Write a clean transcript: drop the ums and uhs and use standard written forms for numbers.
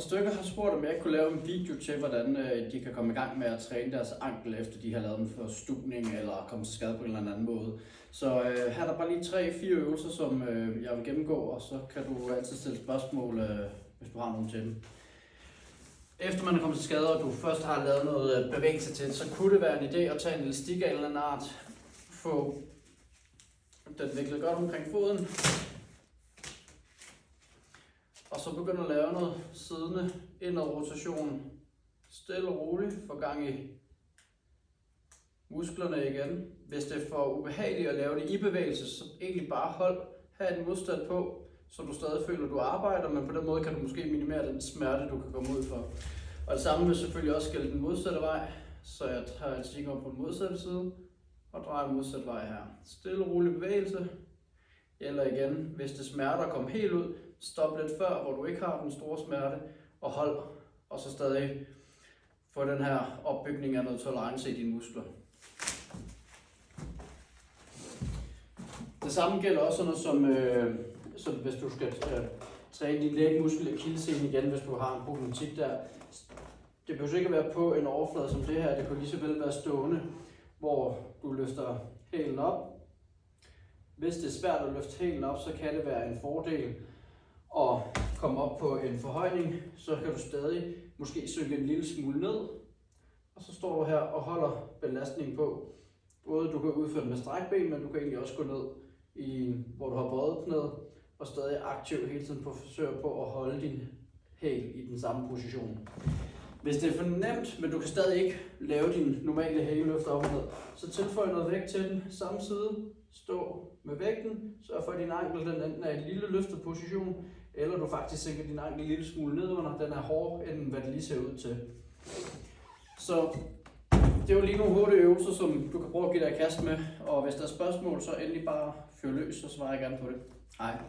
par stykker har spurgt, om jeg ikke kunne lave en video til, hvordan de kan komme i gang med at træne deres ankel, efter de har lavet en forstuvning eller kommet til skade på en eller anden måde. Så her er der bare lige 3-4 øvelser, som jeg vil gennemgå, og så kan du altid stille spørgsmål, hvis du har nogen til dem. Efter man er kommet til skade, og du først har lavet noget bevægelse til, så kunne det være en idé at tage en elastik af en eller anden art, få den viklet godt omkring foden, og så begynder at lave noget siddende indad-rotation, stille og roligt, få gang i musklerne igen. Hvis det er for ubehageligt at lave det i bevægelse, så egentlig bare have en modstand på, så du stadig føler, at du arbejder, men på den måde kan du måske minimere den smerte, du kan komme ud for. Og det samme vil selvfølgelig også gælde den modsatte vej, så jeg tager elastikken op på den modsatte side og drejer modsatte vej her. Stille og rolig bevægelse. Eller igen, hvis det smerter at komme helt ud, stop lidt før, hvor du ikke har den store smerte, og hold, og så stadig få den her opbygning af noget tolerance i dine muskler. Det samme gælder også noget som hvis du skal træne din lægmuskel akillessenen igen, hvis du har en problematik der. Det behøver ikke at være på en overflade som det her, det kan lige så vel være stående, hvor du løfter hælen op. Hvis det er svært at løfte hælen op, så kan det være en fordel at komme op på en forhøjning, så kan du stadig måske synke en lille smule ned, og så står du her og holder belastningen på. Både du kan udføre det med strækben, men du kan egentlig også gå ned, hvor du har bøjet knæet, og stadig aktivt hele tiden forsøge på at holde din hæl i den samme position. Hvis det er for nemt, men du kan stadig ikke lave din normale hæleløfter op og ned, så tilføj noget vægt til den samme side, stå med vægten, sørg for at din ankel den enten er i en lille løftet position, eller du faktisk sænker din ankel en lille smule nedunder, den er hårdere end hvad det lige ser ud til. Så det er jo lige nogle hurtige øvelser, som du kan prøve at give dig i kast med, og hvis der er spørgsmål, så endelig bare fyr løs, så svarer jeg gerne på det. Hej.